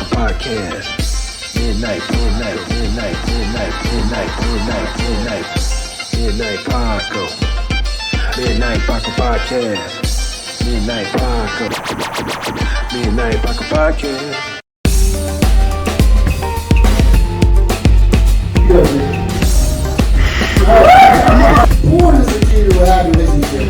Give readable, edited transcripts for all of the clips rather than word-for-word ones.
Paco Podcast. Midnight Paco. Midnight Paco Podcast. Midnight Paco Podcast. Porn is the key to a happy relationship.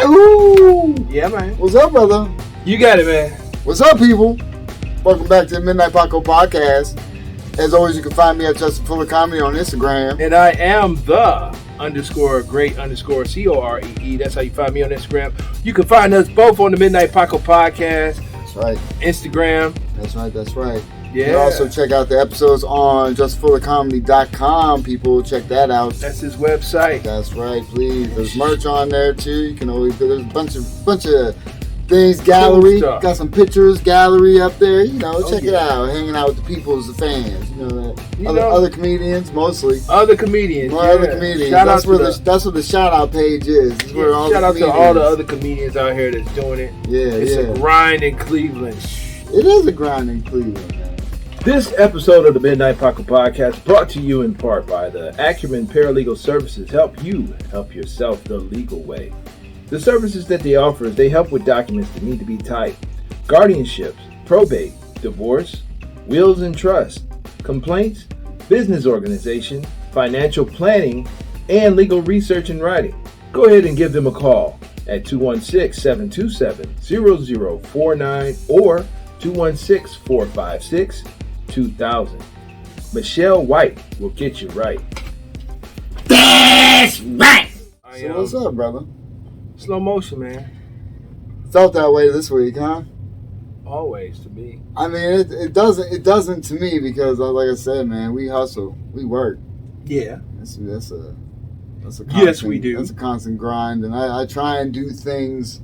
Ooh. Yeah, man. What's up, brother? You got it, man. What's up, people? Welcome back to the Midnight Paco Podcast. As always, you can find me at Justin Fuller Comedy on Instagram. And I am the _great _COREE. That's how you find me on Instagram. You can find us both on the Midnight Paco Podcast. That's right. Instagram. That's right. Yeah. You can also check out the episodes on justfullercomedy.com. People, check that out. That's his website. That's right, please. There's merch on there too. You can always there's a bunch of things, gallery. Cool stuff. Got some pictures, gallery up there. You know, check it yeah. out. Hanging out with the people as the fans. You know that. You Other comedians mostly. Other comedians. More yeah. other comedians. Shout That's out where to that's what the shout out page is. It's where all shout the out to comedians. all the other comedians out here that's doing it. It's a grind in Cleveland. It is a grind in Cleveland, man. This episode of the Midnight Paco Podcast brought to you in part by the Acumen Paralegal Services. Help you help yourself the legal way. The services that they offer is they help with documents that need to be typed, guardianships, probate, divorce, wills and trust, complaints, business organization, financial planning, and legal research and writing. Go ahead and give them a call at 216-727-0049 or 216-456-2000. Michelle White will get you right. That's right. So what's up, brother? Slow motion, man. Felt that way this week, huh? Always to me. I mean, it doesn't to me because, like I said, man, we hustle, we work. Yeah. That's a constant, Yes, we do. That's a constant grind, and I try and do things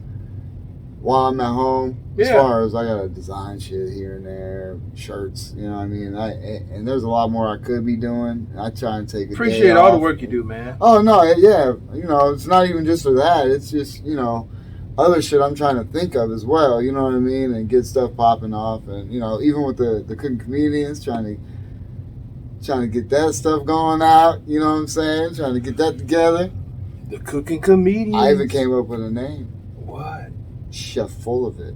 while I'm at home. Yeah. As far as I gotta design shit here and there, shirts, you know what I mean? And there's a lot more I could be doing. I try and take a Appreciate day all off. the work you do, man. Oh no, yeah, you know, it's not even just for that. It's just, you know, other shit I'm trying to think of as well. You know what I mean? And get stuff popping off, and you know, even with the cooking comedians, trying to get that stuff going out. You know what I'm saying? Trying to get that together. The cooking comedian. I even came up with a name. What? Chef Full of It.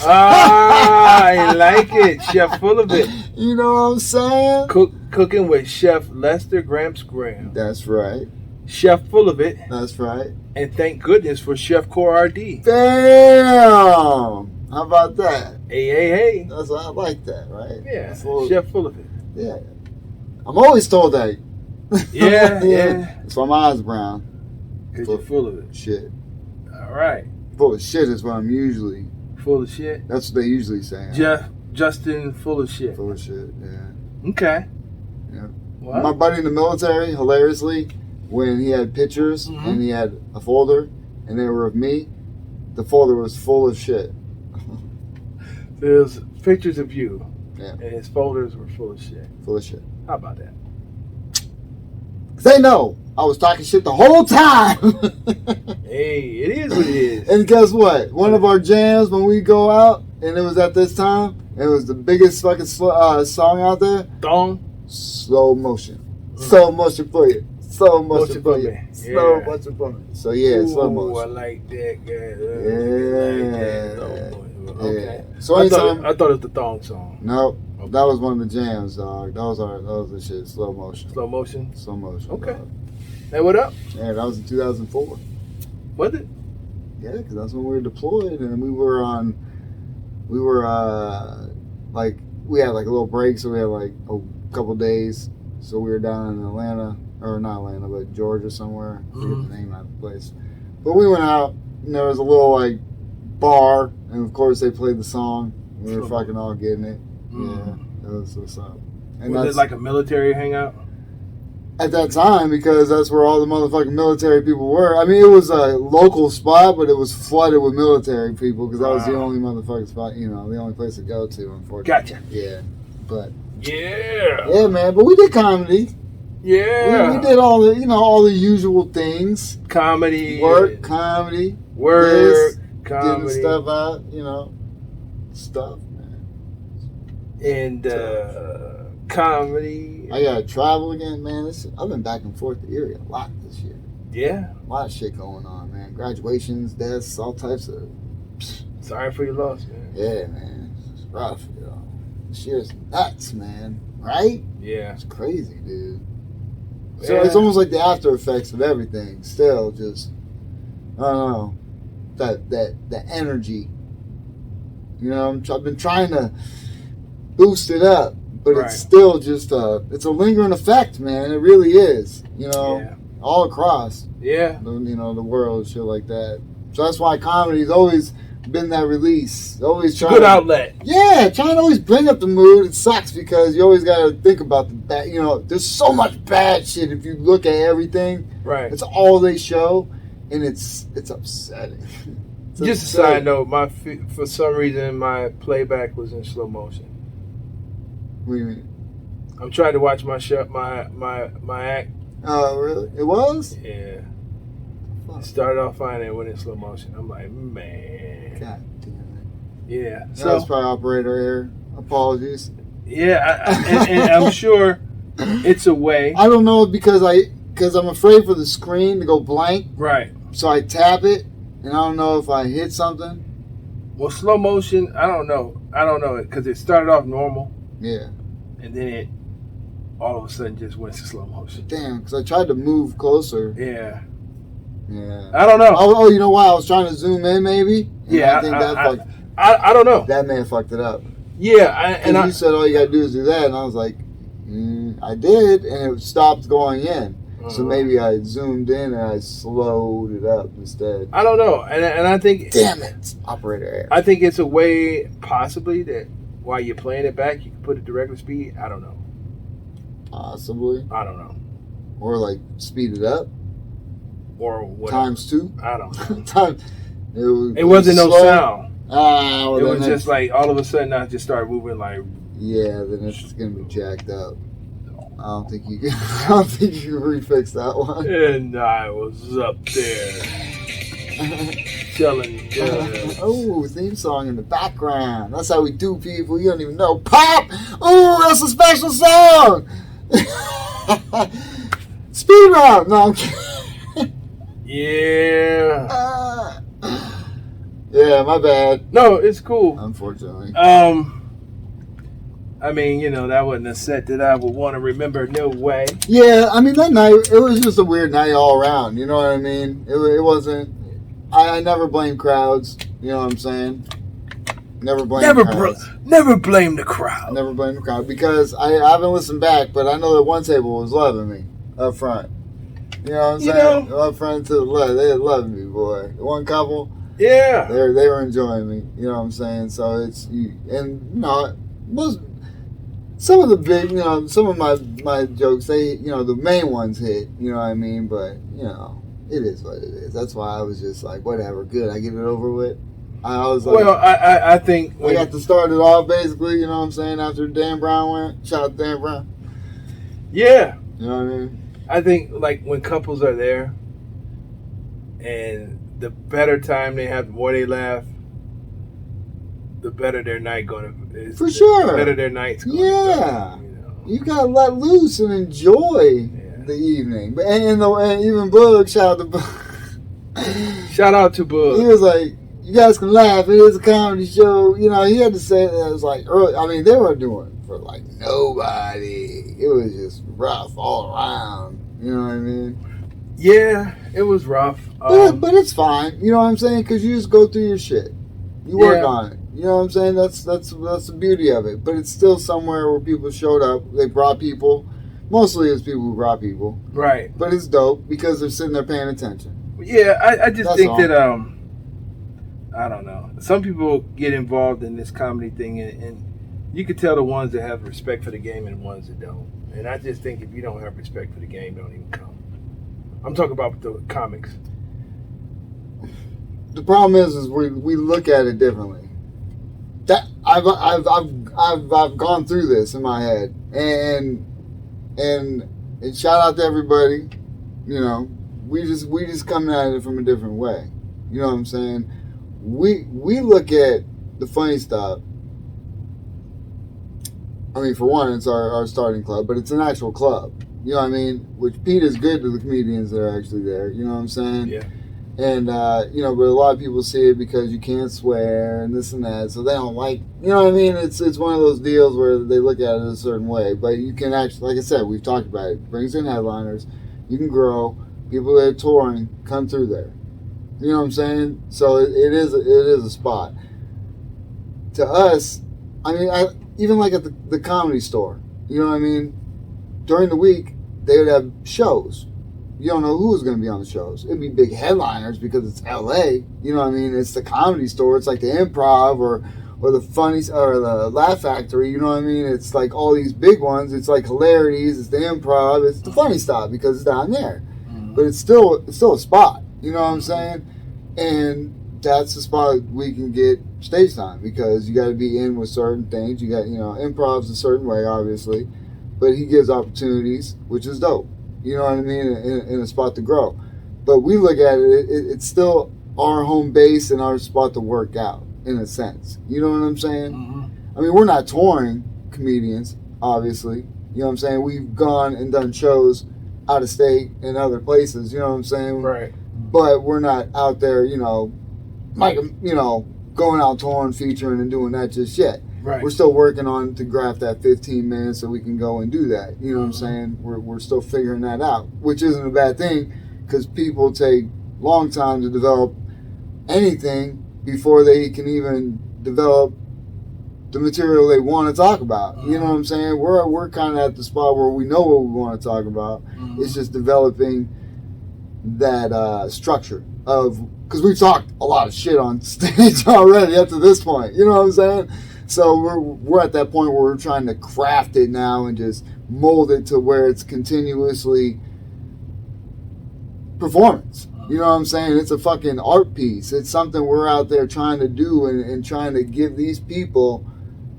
I like it. Chef Full of It. You know what I'm saying? Cooking with Chef Lester Gramps Graham. That's right. Chef Full of It. That's right. And thank goodness for Chef Core RD. Damn! How about that? Hey. That's I like that, right? Yeah. Full, Chef Full of It. yeah. I'm always told that. Yeah. That's why my eyes brown. Because you're full of it. Shit. All right. Full of shit is what I'm usually. Full of shit. That's what they usually say. Justin full of shit. Full of shit, yeah. Okay. Yeah. What? My buddy in the military, hilariously, when he had pictures and he had a folder and they were of me, the folder was full of shit. There's pictures of you. Yeah. And his folders were full of shit. Full of shit. How about that? They know I was talking shit the whole time. Hey, it is what it is. And guess what? One of our jams when we go out, and it was at this time, it was the biggest fucking song out there. Thong. Slow motion. Slow motion for you. Slow motion for you. me. Slow Yeah. motion for me. So yeah, slow Ooh, motion. I like that, guy. Yeah. Okay. Yeah. So I anytime. thought it was the thong song. Nope. Okay. That was one of the jams, dog. That was the shit. Slow motion. Slow motion. Slow motion. Okay. Dog. Hey, what up? Yeah, that was in 2004. Was it? Yeah, because that's when we were deployed, and we were like, we had like a little break, so we had like a couple days. So we were down in Atlanta, or not Atlanta, but Georgia somewhere. I forget the name of the place. But we went out, and there was a little like bar, and of course they played the song. And we were fucking all getting it. Yeah, that was what's up. And Was it like a military hangout? At that time, because that's where all the motherfucking military people were. I mean, it was a local spot, but it was flooded with military people because that was the only motherfucking spot, you know, the only place to go to, unfortunately. Gotcha. Yeah. But, Yeah. yeah, man. But we did comedy. Yeah. We did all the usual things. Comedy. Work, comedy. Work, Getting comedy. stuff out, stuff, man. And comedy. I gotta travel again, man. I've been back and forth to Erie a lot this year. Yeah. A lot of shit going on, man. Graduations, deaths, all types of. Sorry for your loss, man. Yeah, man. It's rough, This year's nuts, man. Right? Yeah. It's crazy, dude. So it's almost like the after effects of everything. Still, just I don't know that energy. I've been trying to boost it up, but it's still just it's a lingering effect, man. It really is. All across. Yeah. The world, shit like that. So that's why comedy's always been that release. Always trying good outlet. Yeah, trying to always bring up the mood. It sucks because you always got to think about the bad. There's so much bad shit if you look at everything. Right. It's all they show, and it's upsetting. Just a side note, for some reason my playback was in slow motion. What do you mean? I'm trying to watch my show, my act. Oh, really? It was? Yeah. Fuck. It started off fine and went in slow motion. I'm like, man. God damn it. Yeah. That was probably operator error. Apologies. Yeah, and I'm sure it's a way. I don't know because I'm afraid for the screen to go blank. Right. So I tap it, and I don't know if I hit something. Well, slow motion, I don't know because it started off normal. Yeah. And then it all of a sudden just went to slow motion. Damn, because I tried to move closer. Yeah. Yeah. I don't know. Oh, you know why? I was trying to zoom in, maybe. And Yeah. I think I don't know. that man fucked it up. Yeah. And you said all you gotta do is do that, and I was like, I did, and it stopped going in. So maybe I zoomed in and I slowed it up instead. I don't know, and I think. Damn it, operator error. I think it's a way possibly that while you're playing it back, you can put it to regular speed. I don't know. Possibly. I don't know. Or like speed it up. Or what? Times 2. I don't know. It wasn't no slow. sound. Well, it was just like all of a sudden I just started moving like. Yeah, then it's gonna be jacked up. I don't think you can. I don't think you can refix that one. And I was up there telling. Oh, theme song in the background. That's how we do, people. You don't even know. Pop. Oh, that's a special song. Speed round. No, I'm kidding. Yeah. Yeah, my bad. No, it's cool. Unfortunately. I mean, that wasn't a set that I would want to remember. No way. Yeah, I mean, that night, it was just a weird night all around. You know what I mean? It wasn't... I never blame crowds. You know what I'm saying? Never blame crowds. Never blame the crowd. Never blame the crowd. Because I haven't listened back, but I know that one table was loving me up front. You know what I'm saying? Up front to the left, they loved me, boy. The one couple... Yeah. They were enjoying me. You know what I'm saying? So it's... most... Some of the big, some of my jokes, the main ones hit, you know what I mean? But, it is what it is. That's why I was just like, whatever, good, I get it over with. I was like... Well, I think... I got to start it off, basically, you know what I'm saying, after Dan Brown went. Shout out to Dan Brown. Yeah. You know what I mean? I think, like, when couples are there, and the better time they have, the more they laugh, the better their night For sure. The better their night's going to be. You got to let loose and enjoy the evening. And even Boog, shout out to Boog. Shout out to Boog. He was like, you guys can laugh. It is a comedy show. He had to say that. It was like early. I mean, they were doing it for like nobody. It was just rough all around. You know what I mean? Yeah, it was rough. But it's fine. You know what I'm saying? Because you just go through your shit. You work on it. You know what I'm saying? That's the beauty of it. But it's still somewhere where people showed up. They brought people. Mostly it's people who brought people. Right. But it's dope because they're sitting there paying attention. Yeah, I just That's think all. that I don't know. Some people get involved in this comedy thing, and you can tell the ones that have respect for the game and the ones that don't. And I just think if you don't have respect for the game, don't even come. I'm talking about the comics. The problem is we look at it differently. That I've gone through this in my head, and And shout out to everybody. You know, we just come at it from a different way. You know what I'm saying? We look at the funny stuff. I mean, for one, it's our starting club, but it's an actual club. You know what I mean? Which Pete is good to the comedians that are actually there. You know what I'm saying? Yeah. And, you know, but a lot of people see it because you can't swear and this and that. So they don't like, you know what I mean? It's one of those deals where they look at it a certain way. But you can actually, like I said, we've talked about it. Brings in headliners. You can grow. People that are touring come through there. You know what I'm saying? So it is a spot. To us, I mean, even like at the Comedy Store, you know what I mean? During the week, they would have shows. You don't know who's going to be on the shows. It'd be big headliners because it's LA. You know what I mean? It's the Comedy Store. It's like the Improv or the Funny or the Laugh Factory. You know what I mean? It's like all these big ones. It's like Hilarities. It's the Improv. It's the Funny Stop because it's down there. But it's still a spot. You know what I'm saying? And that's the spot we can get stage time because you got to be in with certain things. You got, you know, Improv's a certain way, obviously, but he gives opportunities, which is dope. You know what I mean? In a spot to grow. But we look at it, it's still our home base and our spot to work out, in a sense. You know what I'm saying? I mean, we're not touring comedians, obviously. You know what I'm saying? We've gone and done shows out of state and other places, you know what I'm saying? Right. But we're not out there, you know, like, you know, going out touring, featuring, and doing that just yet. Right. We're still working on to graft that 15 minutes so we can go and do that. You know what I'm saying? We're still figuring that out, which isn't a bad thing because people take long time to develop anything before they can even develop the material they want to talk about. You know what I'm saying? We're kind of at the spot where we know what we want to talk about. It's just developing that structure of, because we've talked a lot of shit on stage already up to this point. You know what I'm saying? So we're at that point where we're trying to craft it now and just mold it to where it's continuously performance. You know what I'm saying? It's a fucking art piece. It's something we're out there trying to do and trying to give these people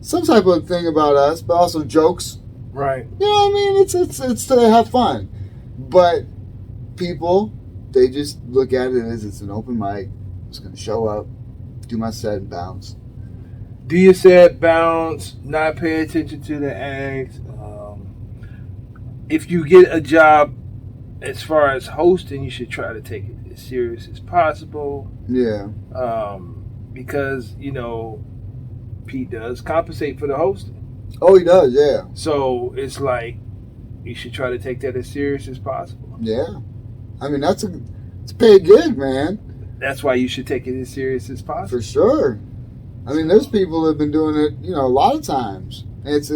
some type of thing about us, but also jokes. Right. You know what I mean? It's to have fun. But people, they just look at it as it's an open mic. I'm just going to show up, do my set, and bounce. Do your set, bounce, not pay attention to the acts. If you get a job as far as hosting, you should try to take it as serious as possible. Yeah. Because, you know, Pete does compensate for the hosting. Oh, he does, yeah. So it's like you should try to take that as serious as possible. Yeah. I mean, it's a paid gig, man. That's why you should take it as serious as possible. For sure. I mean, there's people that have been doing it, you know, a lot of times. It's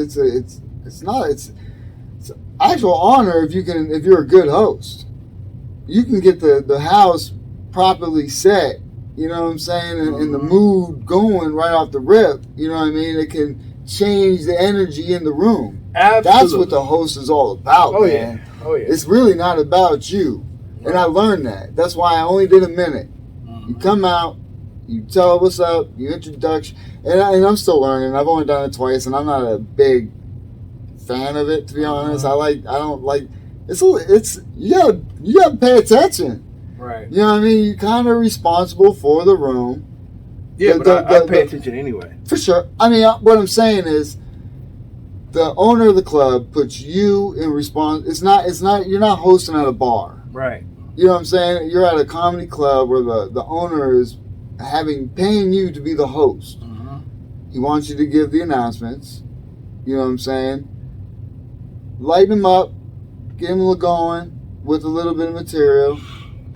actual honor if you're a good host. You can get the house properly set, you know what I'm saying, and the mood going right off the rip. You know what I mean? It can change the energy in the room. Absolutely. That's what the host is all about, Oh, man. yeah. Oh, yeah. It's really not about you. And I learned that. That's why I only did a minute. You come out, you tell what's up, you introduction, and I'm still learning. I've only done it twice, and I'm not a big fan of it, to be honest. It's you gotta pay attention. Right. You know what I mean? You're kind of responsible for the room. Yeah, but I pay attention anyway. For sure. I mean, what I'm saying is, the owner of the club puts you in response. It's not. You're not hosting at a bar. Right. You know what I'm saying? You're at a comedy club where the owner is paying you to be the host. He wants you to give the announcements. You know what I'm saying? Lighten them up, get them going with a little bit of material.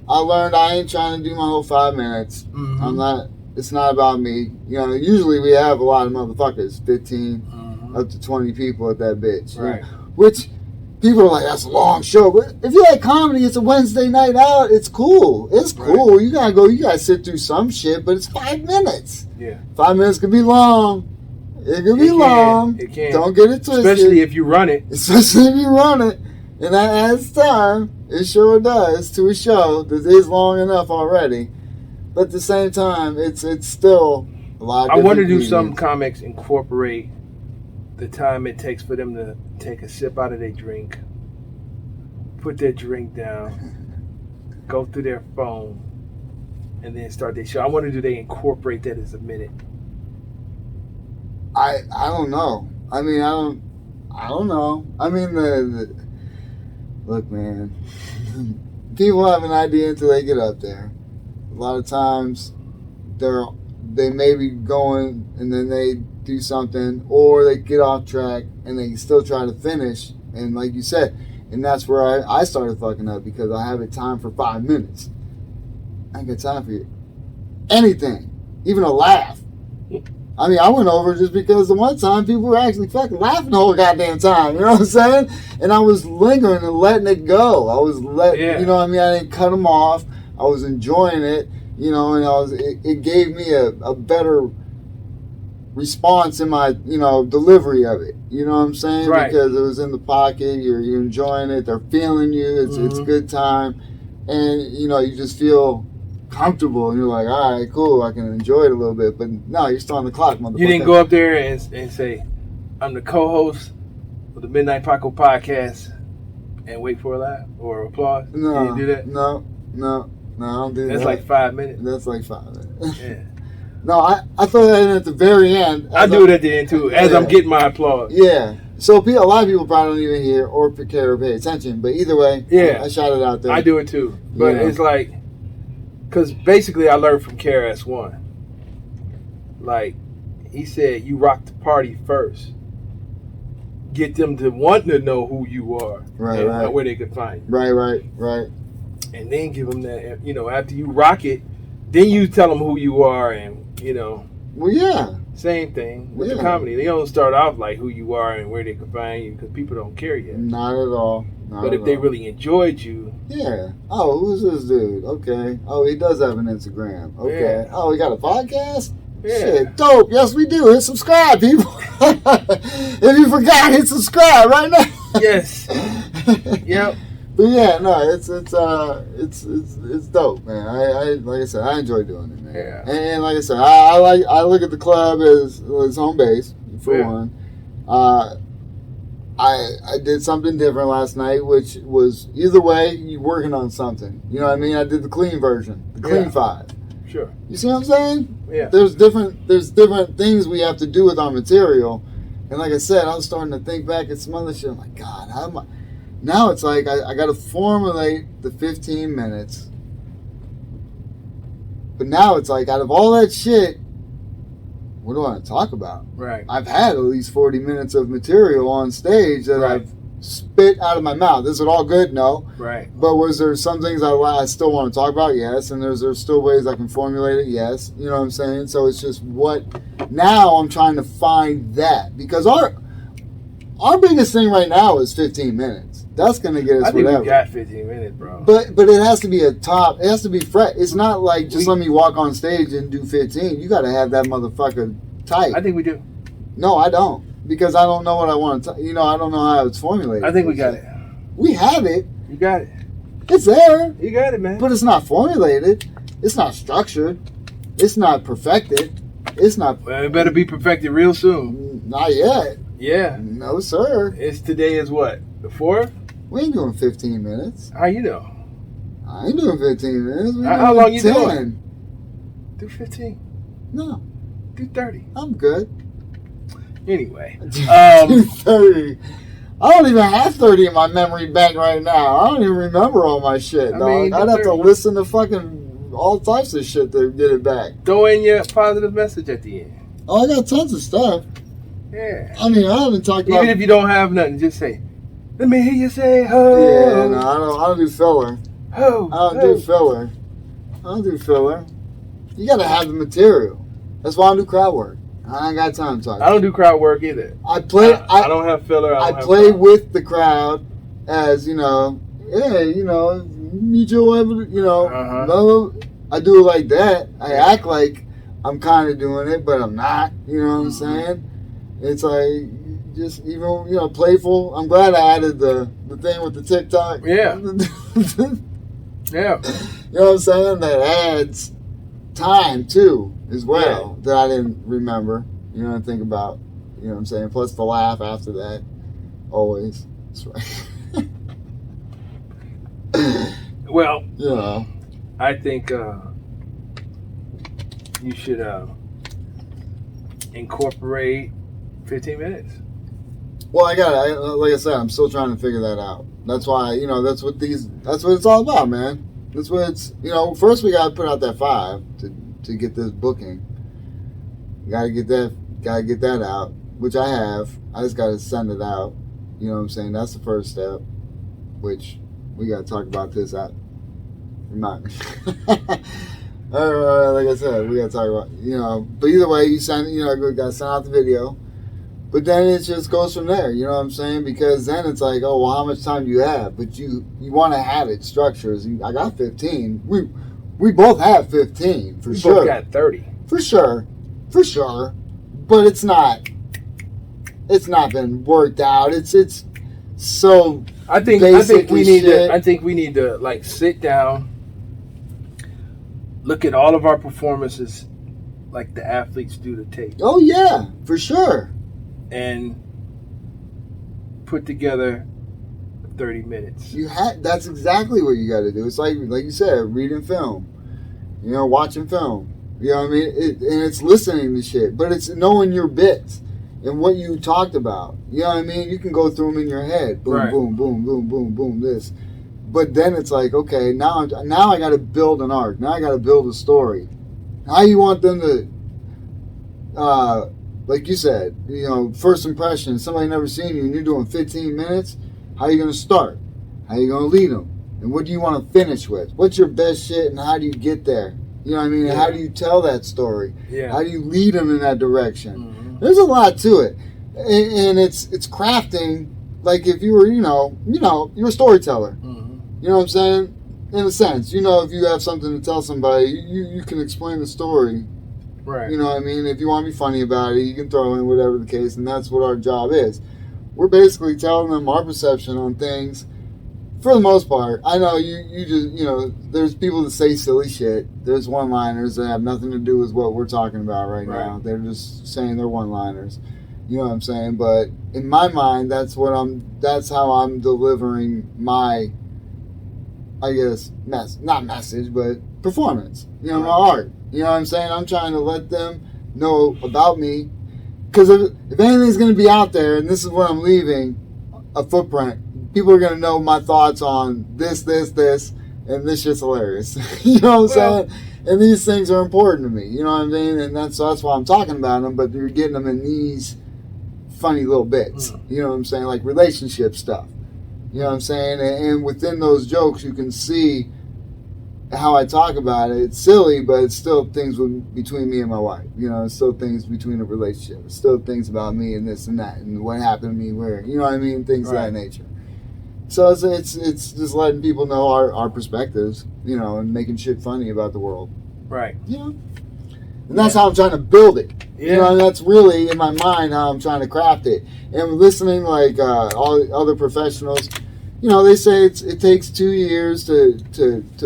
I learned I ain't trying to do my whole 5 minutes. I'm not. It's not about me. You know, usually we have a lot of motherfuckers, 15 up to 20 people at that bitch. Right. You know? Which people are like, that's a long show. But if you like comedy, it's a Wednesday night out. It's cool. It's cool. Right. You gotta sit through some shit, but it's 5 minutes. Yeah. 5 minutes can be long. It can be long. It can. Don't get it twisted. Especially if you run it. Especially if you run it. And that adds time. It sure does to a show that is long enough already. But at the same time, it's still a lot of I wonder, do comedians. some comics incorporate the time it takes for them to take a sip out of their drink, put their drink down, go through their phone, and then start their show. I wonder, do they incorporate that as a minute? I don't know. I mean, I don't know. I mean, look, man. People have an idea until they get up there. A lot of times, they may be going and then they do something, or they get off track and they still try to finish. And like you said, and that's where I started fucking up, because I have it timed for 5 minutes. I ain't got time for you. Anything, even a laugh. I mean, I went over just because the one time people were actually fucking laughing the whole goddamn time. You know what I'm saying? And I was lingering and letting it go. I was you know what I mean? I didn't cut them off. I was enjoying it, you know, and it gave me a better response in my, you know, delivery of it. You know what I'm saying? Right. Because it was in the pocket. You're enjoying it. They're feeling you. It's a good time. And, you know, you just feel comfortable, and you're like, all right, cool, I can enjoy it a little bit. But no, you're still on the clock, motherfucker. You didn't go up there and say, I'm the co-host of the Midnight Paco podcast, and wait for a laugh or applause? No. You didn't do that? No, I don't do that. That's like 5 minutes. That's like 5 minutes. Yeah. No, I throw that in at the very end. I do it at the end, too, as I'm getting my applause. Yeah. So a lot of people probably don't even hear or care or pay attention. But either way, yeah, I shout it out there. I do it, too. But it's like, because basically I learned from KRS-One. Like, he said, you rock the party first. Get them to want to know who you are. Right. Where they can find you. Right. And then give them that, you know, after you rock it, then you tell them who you are, and, you know. Well, yeah. Same thing with the comedy. They don't start off like who you are and where they can find you, because people don't care yet. Not at all. But if they really enjoyed you. Yeah. Oh, who's this dude? Okay. Oh, he does have an Instagram. Okay. Yeah. Oh, he got a podcast? Yeah. Shit, dope. Yes, we do. Hit subscribe, people. If you forgot, hit subscribe right now. Yes. Yep. But yeah, no, it's dope, man. I like I said, I enjoy doing it, man. Yeah. And like I said, I look at the club as home base for one. I did something different last night, which was, either way, you working on something. You know what I mean? I did the clean version, the clean 5. Sure. You see what I'm saying? Yeah. There's different things we have to do with our material. And like I said, I was starting to think back at some other shit. I'm like, God, how am I? Now it's like I got to formulate the 15 minutes. But now it's like, out of all that shit, what do I want to talk about? Right. I've had at least 40 minutes of material on stage that I've spit out of my mouth. Is it all good? No. Right. But was there some things I still want to talk about? Yes. And there's still ways I can formulate it? Yes. You know what I'm saying? So it's just now I'm trying to find that. Because our biggest thing right now is 15 minutes. That's going to get us whatever. I think we got 15 minutes, bro. But it has to be it has to be fresh. It's not like just let me walk on stage and do 15. You got to have that motherfucker tight. I think we do. No, I don't. Because I don't know what I want to, I don't know how it's formulated. I think we got it. We have it. You got it. It's there. You got it, man. But it's not formulated. It's not structured. It's not perfected. It's not. Well, it better be perfected real soon. Not yet. Yeah. No, sir. Today is what? The 4th? We ain't doing 15 minutes. How you know? I ain't doing 15 minutes. How long you 10. doing? Do 15. No. Do 30. I'm good. Anyway. Do 30. I don't even have 30 in my memory bank right now. I don't even remember all my shit, dog. I'd have to listen to fucking all types of shit to get it back. Throw in your positive message at the end. Oh, I got tons of stuff. Yeah. I mean, I haven't talked about... Even if you don't have nothing, just say, let me hear you say, ho. Yeah, no, I don't do filler. Ho. I don't do filler. You gotta have the material. That's why I do crowd work. I ain't got time to talk. I don't do crowd work either. I don't have filler. I play with the crowd as, need your whatever, I do it like that. I act like I'm kind of doing it, but I'm not. You know what I'm saying? It's like, just even, playful. I'm glad I added the thing with the TikTok. Yeah. Yeah. You know what I'm saying? That adds time, too, as well, that I didn't remember. Think about. You know what I'm saying? Plus the laugh after that. Always. That's right. Well, You know. I think you should incorporate 15 minutes. Well, like I said, I'm still trying to figure that out. That's why, that's what it's all about, man. That's what it's, first we got to put out that 5 to get this booking. Got to get that out, which I have. I just got to send it out. You know what I'm saying? That's the first step, which we got to talk about this at. Not. Like I said, we got to talk about, but either way, you got to send out the video. But then it just goes from there, you know what I'm saying? Because then it's like, oh, well, how much time do you have? But you want to have it structures. I got 15. We both have 15, for sure. We both got 30. For sure. But it's not been worked out. It's so I think we need to like sit down, look at all of our performances like the athletes do the tape. Oh yeah, for sure. And put together 30 minutes. That's exactly what you got to do. It's like you said, reading film, watching film. You know what I mean? And it's listening to shit, but it's knowing your bits and what you talked about. You know what I mean? You can go through them in your head. Boom, right. boom, boom, boom, boom, boom, this. But then it's like, okay, now I got to build an arc. Now I got to build a story. How you want them to, like you said, first impression, somebody never seen you and you're doing 15 minutes, how you going to start? How you going to lead them? And what do you want to finish with? What's your best shit and how do you get there? You know what I mean? Yeah. How do you tell that story? Yeah. How do you lead them in that direction? Mm-hmm. There's a lot to it. And it's crafting, like if you were, you're a storyteller. Mm-hmm. You know what I'm saying? In a sense, if you have something to tell somebody, you can explain the story. Right. You know what I mean? If you want to be funny about it, you can throw in whatever the case, and that's what our job is. We're basically telling them our perception on things. For the most part, I know you just, there's people that say silly shit. There's one-liners that have nothing to do with what we're talking about right now. They're just saying they're one-liners. You know what I'm saying? But in my mind, that's how I'm delivering my, I guess, not message, but performance. My art. You know what I'm saying? I'm trying to let them know about me. Because if anything's going to be out there, and this is what I'm leaving, a footprint, people are going to know my thoughts on this, and this shit's hilarious. You know what I'm saying? And these things are important to me. You know what I mean? And that's why I'm talking about them, but you're getting them in these funny little bits. You know what I'm saying? Like relationship stuff. You know what I'm saying? And within those jokes, you can see how I talk about it. It's silly, but it's still things between me and my wife. It's still things between a relationship. It's still things about me and this and that and what happened to me where. You know what I mean? Things of that nature. So it's just letting people know our perspectives, and making shit funny about the world. Right. And that's how I'm trying to build it. Yeah. And that's really in my mind how I'm trying to craft it. And listening like all other professionals, they say it takes 2 years to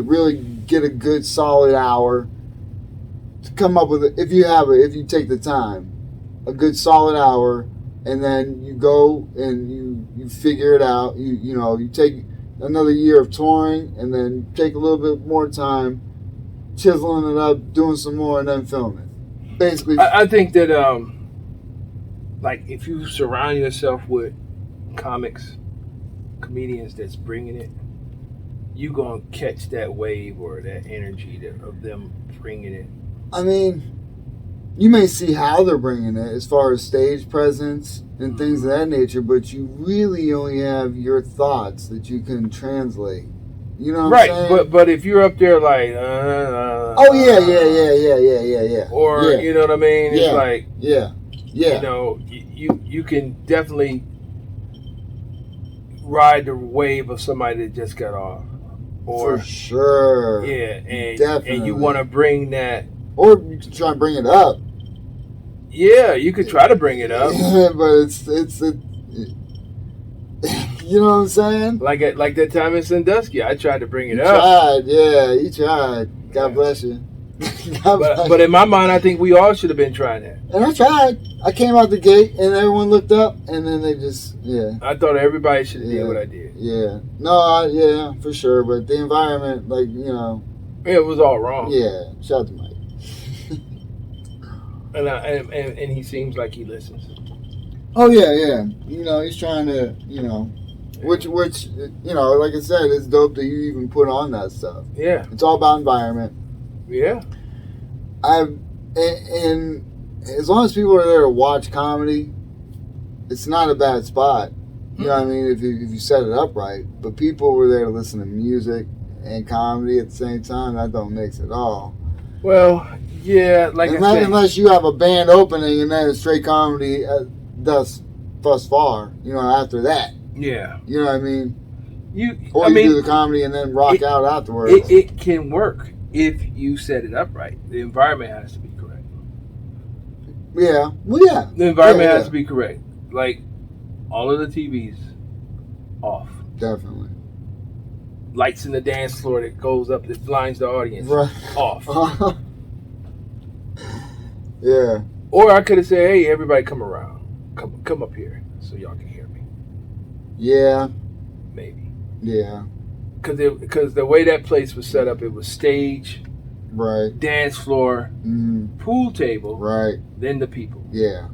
really get a good solid hour to come up with it. If you take the time, a good solid hour, and then you go and you figure it out. You take another year of touring, and then take a little bit more time chiseling it up, doing some more, and then film it. Basically, I think that like if you surround yourself with comedians that's bringing it, you gonna catch that wave or that energy of them bringing it. I mean, you may see how they're bringing it as far as stage presence and things of that nature, but you really only have your thoughts that you can translate. You know what I'm saying? But if you're up there like, oh yeah, or you know what I mean? It's like, yeah. You can definitely ride the wave of somebody that just got off. Or, for sure. Yeah, definitely. And you want to bring that. Or you can try and bring it up. Yeah, you could try to bring it up. But it's you know what I'm saying? Like that time in Sandusky, I tried to bring it you up. You tried. God bless you. But in my mind, I think we all should have been trying that. And I tried. I came out the gate, and everyone looked up, and then they just, I thought everybody should have did what I did. Yeah. No, for sure. But the environment, like, it was all wrong. Yeah. Shout out to Mike. and he seems like he listens. Oh, yeah. He's trying to, which, like I said, it's dope that you even put on that stuff. Yeah. It's all about environment. Yeah. And as long as people are there to watch comedy, it's not a bad spot. You know what I mean? If you set it up right. But people were there to listen to music and comedy at the same time. That don't mix at all. Well, yeah, unless you have a band opening and then straight comedy thus far. After that. Yeah. You know what I mean? You do do the comedy and then rock out afterwards. It can work if you set it up right. The environment has to be correct. Yeah. Well, yeah. The environment has to be correct. Like, all of the TVs off. Definitely. Lights in the dance floor that goes up that blinds the audience. Right. Off. Yeah. Or I could have said, hey, everybody come around. Come up here so y'all can hear me. Yeah. Maybe. Yeah. Because the way that place was set up, it was stage, right, dance floor, pool table, right, then the people. Yeah.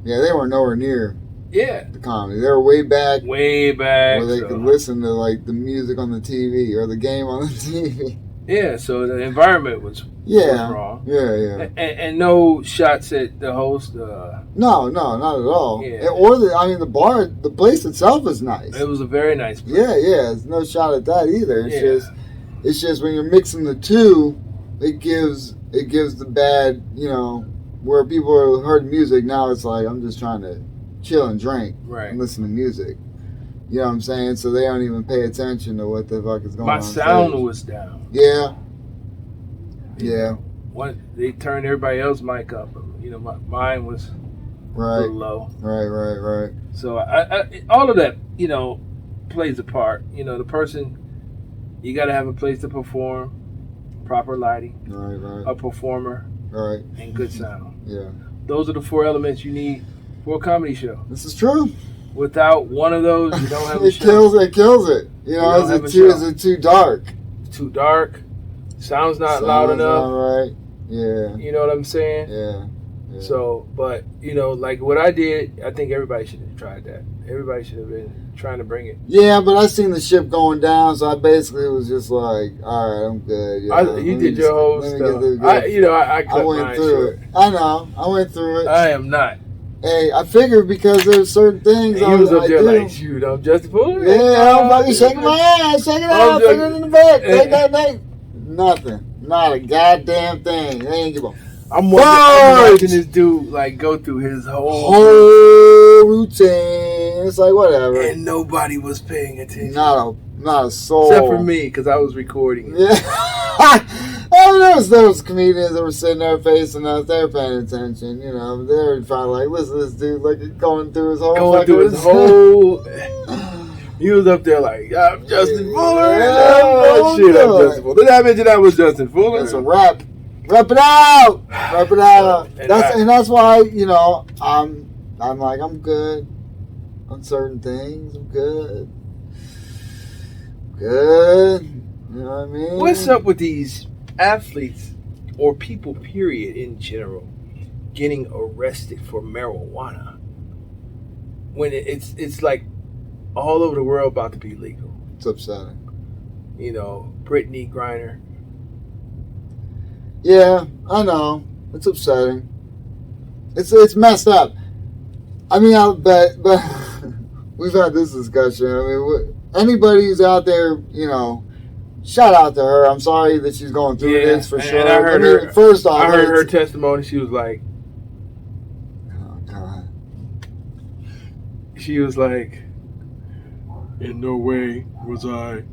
Yeah, they were nowhere near the comedy. They were way back. Where they could listen to like the music on the TV or the game on the TV. Yeah, so the environment was wrong. Yeah. And no shots at the host. No, not at all. Yeah. Or the bar, the place itself is nice. It was a very nice place. Yeah. There's no shot at that either. It's just when you're mixing the two, it gives the bad, where people heard music. Now it's like I'm just trying to chill and drink and listen to music. You know what I'm saying? So they don't even pay attention to what the fuck is going on. My sound was down. Yeah. They turned everybody else's mic up. Mine was a little low. Right. So I all of that, plays a part. The person, you got to have a place to perform, proper lighting, right. a performer, right, and good sound. Yeah. Those are the 4 elements you need for a comedy show. This is true. Without one of those, you don't have a show. It kills it. Is it too dark? Too dark. Sounds not loud enough. Not right. Yeah. You know what I'm saying? Yeah. So, but, like what I did, I think everybody should have tried that. Everybody should have been trying to bring it. Yeah, but I seen the ship going down, so I basically was just like, all right, I'm good. You did your whole stuff. I went through it. I know. I went through it. I am not. Hey, I figured because there's certain things. And he was up there like, shoot, I'm Justin Fuller. Yeah, I'm fucking shaking my ass, shaking it out, putting it in the back. Night. Nothing. Not a goddamn thing. They ain't give a I'm watching this dude like go through his whole routine. It's like whatever. And nobody was paying attention. Not a soul. Except for me, because I was recording it. Yeah. There was comedians that were sitting there facing us. They were paying attention. They were probably like, listen to this dude like going through his whole. He was up there like, I'm Justin Fuller. I'm Justin Fuller. Did I mention I was Justin Fuller? It's a rap. Rep it out. That's why, I'm like, I'm good on certain things. I'm good. You know what I mean? What's up with these athletes or people, period, in general, getting arrested for marijuana when it's like all over the world about to be legal? It's upsetting. Brittney Griner. Yeah, I know. It's upsetting. It's messed up. I mean, but we've had this discussion. I mean, anybody who's out there, shout out to her. I'm sorry that she's going through this for sure. And I heard her. First off, I heard her testimony. She was like, "Oh God." She was like, "In no way was I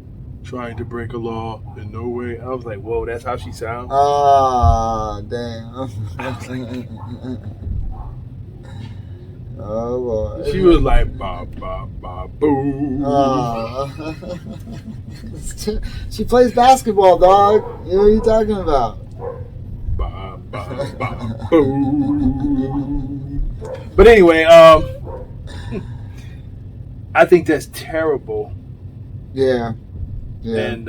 trying to break a law. In no way." I was like, "Whoa, that's how she sounds." Ah, damn. Oh Lord. She was like, "Ba ba ba boom." She plays basketball, dog. What are you talking about? Boom. But anyway, I think that's terrible. Yeah. And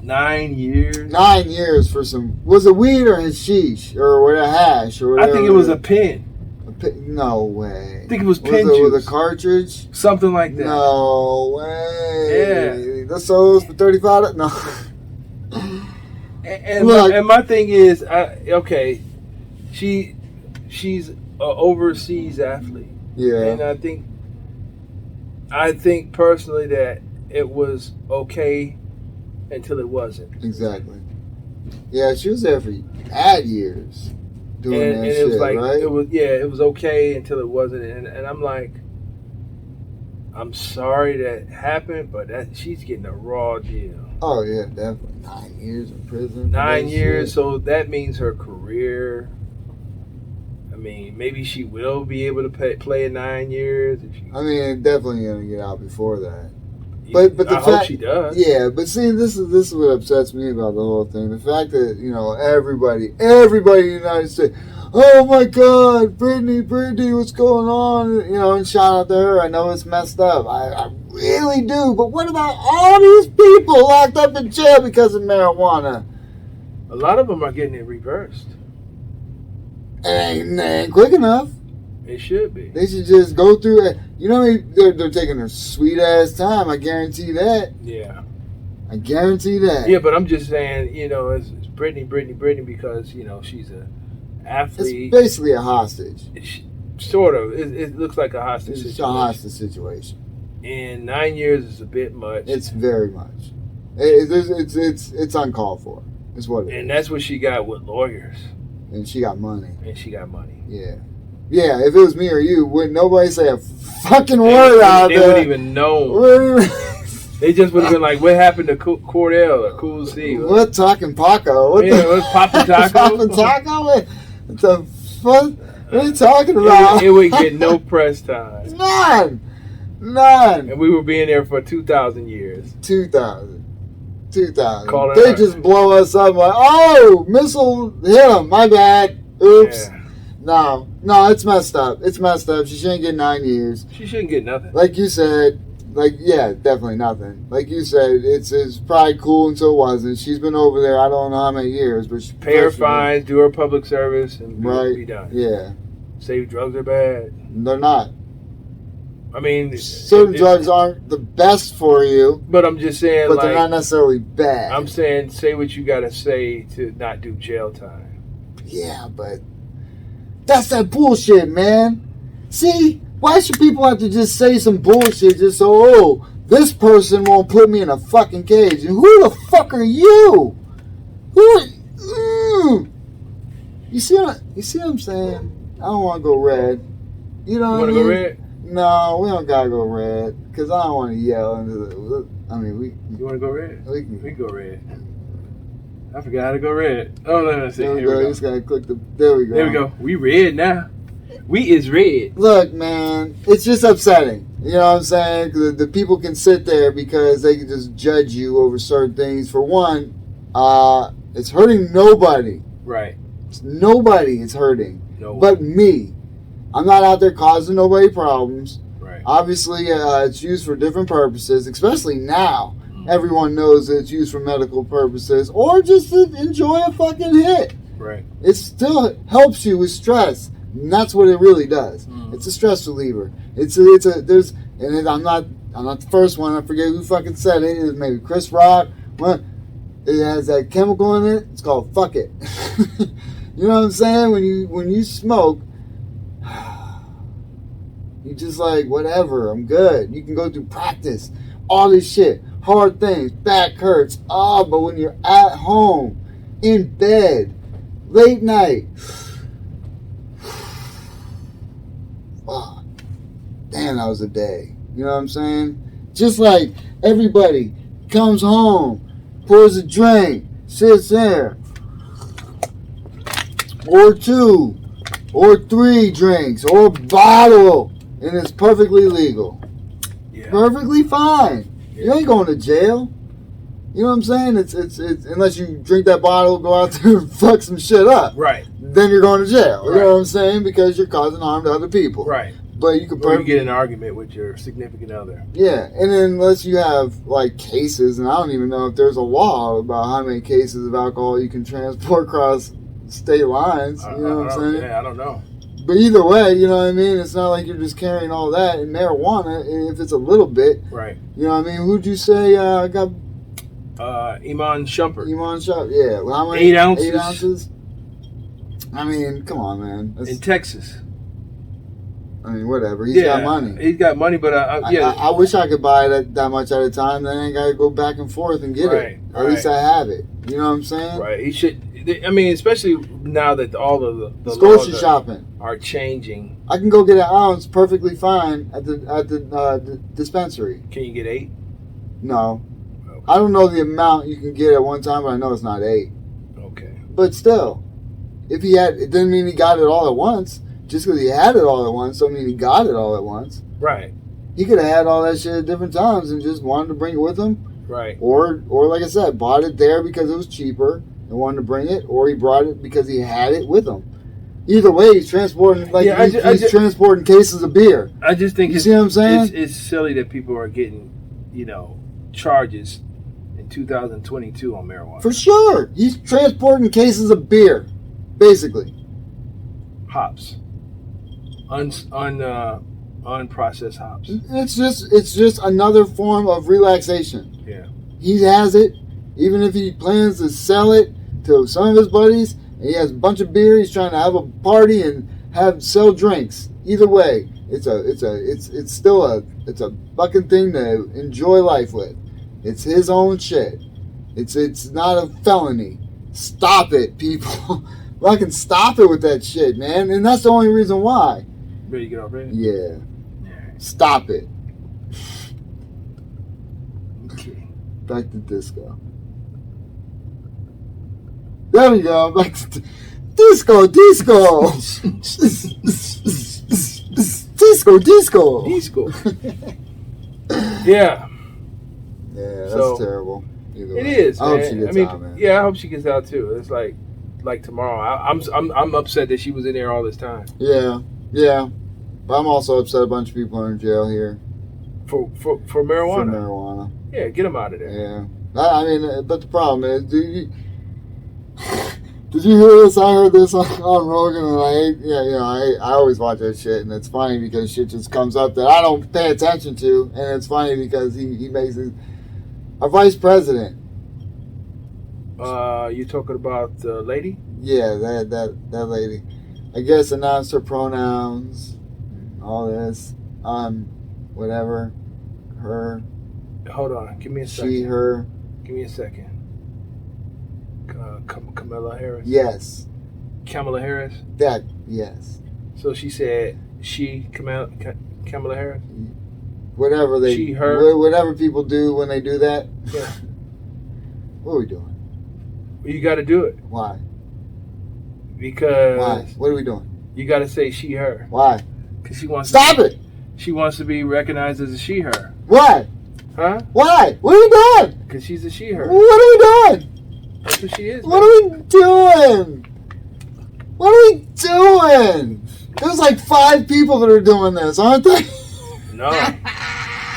9 years. 9 years for some. Was it weed or hashish or a hash or whatever? I think it was a pen. No way. I think it was pen juice. With a cartridge? Something like that. No way. Yeah. That's sold for $35. No. And my thing is, okay, she's an overseas athlete. Yeah. And I think personally that it was okay until it wasn't. Exactly. Yeah, she was there for years doing that it shit, was like, right? it was okay until it wasn't. And I'm like, I'm sorry that happened, but she's getting a raw deal. Oh, yeah, definitely. 9 years in prison. 9 years, so that means her career. I mean, maybe she will be able to play in 9 years. I mean, definitely going to get out before that. But the I hope she does. Yeah, but see, this is what upsets me about the whole thing. The fact that, everybody in the United States, oh my God, Brittney, what's going on? And shout out to her. I know it's messed up. I really do. But what about all these people locked up in jail because of marijuana? A lot of them are getting it reversed. Ain't quick enough. It should be. They should just go through it. They're taking their sweet ass time. I guarantee that. Yeah. I guarantee that. Yeah, but I'm just saying, it's Brittney because, she's an athlete. It's basically a hostage. Sort of. It looks like a hostage situation. It's a hostage situation. And 9 years is a bit much. It's very much. It's uncalled for. It's what it is. And that's what she got with lawyers. And she got money. Yeah. Yeah, if it was me or you, wouldn't nobody say a fucking word out there. They wouldn't even know. They just would have been like, what happened to Cordell or Cool C? What talking Paco? What's Papa Taco? Papa Taco? What the fuck? What are you talking about? It would get no press time. None. And we were being there for 2,000 years. 2,000. Calling They her. just blow us up like, oh, missile hit him. My bad. Oops. Yeah. No, it's messed up. She shouldn't get 9 years. She shouldn't get nothing. Like you said, definitely nothing. Like you said, it's probably cool until it wasn't. She's been over there, I don't know how many years, but she pay her fines, do her public service, and be done. Yeah. Say drugs are bad. They're not. I mean, certain drugs aren't the best for you. But I'm just saying, but they're not necessarily bad. I'm saying, say what you gotta say to not do jail time. Yeah, but that's that bullshit, man. See, why should people have to just say some bullshit just so, this person won't put me in a fucking cage? And who the fuck are you? You see what I'm saying? I don't want to go red. You know what I mean? You want to go red? No, we don't gotta go red because I don't want to yell into the. I mean, we. You want to go red? We can go red. I forgot how to go red. Oh, let me see. There we go. You just gotta click the. There we go. There we go. We red now. We is red. Look, man, it's just upsetting. You know what I'm saying? The people can sit there because they can just judge you over certain things. For one, it's hurting nobody. Right. It's nobody it's hurting. Nobody. But me. I'm not out there causing nobody problems. Right. Obviously, it's used for different purposes, especially now. Mm-hmm. Everyone knows that it's used for medical purposes or just to enjoy a fucking hit. Right. It still helps you with stress. And that's what it really does. Mm-hmm. It's a stress reliever. I'm not the first one. I forget who fucking said it. It was maybe Chris Rock. It has that chemical in it. It's called fuck it. You know what I'm saying? When you smoke, you just like, whatever, I'm good. You can go through practice, all this shit, hard things, back hurts. But when you're at home, in bed, late night, damn, that was a day. You know what I'm saying? Just like everybody comes home, pours a drink, sits there, or 2, or 3 drinks, or a bottle. And it's perfectly legal. Yeah. Perfectly fine. Yeah. You ain't going to jail. You know what I'm saying? It's unless you drink that bottle, go out there and fuck some shit up. Right. Then you're going to jail. You Right. know what I'm saying? Because you're causing harm to other people. Right. But you could Or you get in an argument with your significant other. Yeah, and then unless you have like cases, and I don't even know if there's a law about how many cases of alcohol you can transport across state lines. You know what I'm saying? Yeah, I don't know. But either way, you know what I mean? It's not like you're just carrying all that. And marijuana, if it's a little bit, Right. you know what I mean? Who'd you say got Iman Shumpert. Iman Shop? Yeah. Well, how many? 8 ounces. 8 ounces? I mean, come on, man. In Texas. I mean, whatever. He's got money. He's got money, but I wish I could buy that much at a time. Then I ain't got to go back and forth and get it. Or at least I have it. You know what I'm saying? Right. He should. I mean, especially now that all of the grocery laws shopping are changing. I can go get an ounce perfectly fine at the dispensary. Can you get 8? No. Okay. I don't know the amount you can get at one time, but I know it's not 8. Okay. But still, if he had, it didn't mean he got it all at once. Just because he had it all at once, don't mean he got it all at once. Right. He could have had all that shit at different times and just wanted to bring it with him. Right. Or like I said, bought it there because it was cheaper and wanted to bring it, or he brought it because he had it with him. Either way, he's transporting he's transporting cases of beer. I just think you see what I'm saying? It's silly that people are getting, charges in 2022 on marijuana. For sure, he's transporting cases of beer, basically. Hops, unprocessed hops. It's just another form of relaxation. Yeah. He has it, even if he plans to sell it to some of his buddies, and he has a bunch of beer. He's trying to have a party and sell drinks. Either way, it's still a fucking thing to enjoy life with. It's his own shit. It's not a felony. Stop it, people. Fucking stop it with that shit, man. And that's the only reason why. Ready to get off there? Yeah. Stop it. Okay. Back to disco. There we go. Back to disco. Disco. Yeah. Yeah, that's terrible. It is. Man. I hope she gets out, man. Yeah, I hope she gets out too. It's like tomorrow. I'm upset that she was in there all this time. Yeah. But I'm also upset a bunch of people are in jail here for marijuana. For marijuana. Yeah, get them out of there. Yeah. I mean, but the problem is, did you hear this? I heard this on Rogan, and I always watch that shit, and it's funny because shit just comes up that I don't pay attention to, and it's funny because he makes it a vice president. You talking about the lady? Yeah, that lady. I guess announced her pronouns, all this, whatever, her. Hold on, give me a second. She, her. Give me a second. Kamala Harris? Yes. Kamala Harris? Yes. So she said she, Kamala Harris? Whatever she, her? Whatever people do when they do that. Yeah. What are we doing? You got to do it. Why? Because. Why? What are we doing? You got to say she, her. Why? Because she wants Stop it! She wants to be recognized as a she, her. Why? Huh? Why? What are we doing? Because she's a she, her. What are we doing? That's what she is. What are we doing? What are we doing? There's like 5 people that are doing this, aren't they? No,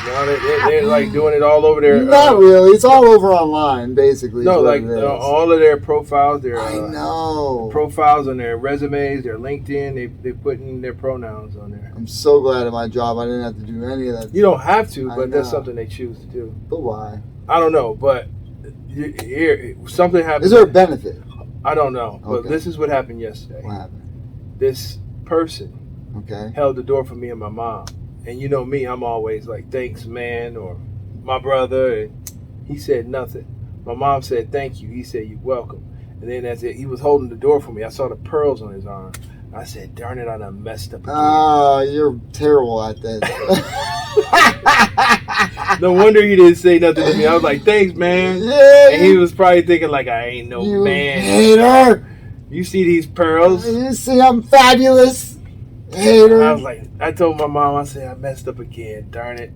they're like doing it all over there. Not really. It's all over online, basically. No, like all of their profiles. I know. Profiles on their resumes, their LinkedIn. They putting their pronouns on there. I'm so glad at my job I didn't have to do any of that. You don't have to, but that's something they choose to do. But why? I don't know, but here something happened. Is there a benefit? I don't know, but Okay. this is what happened yesterday. What happened? This person held the door for me and my mom. And you know me, I'm always like, thanks, man, or my brother. And he said nothing. My mom said, thank you. He said, you're welcome. And then as he was holding the door for me, I saw the pearls on his arm. I said, darn it, I done messed up again. Oh, you're terrible at this. No wonder he didn't say nothing to me. I was like, thanks, man. Yeah. And he was probably thinking like, I ain't no You man. hater. You see these pearls? You see I'm fabulous. Hater. I was like, I told my mom, I said, I messed up again, darn it.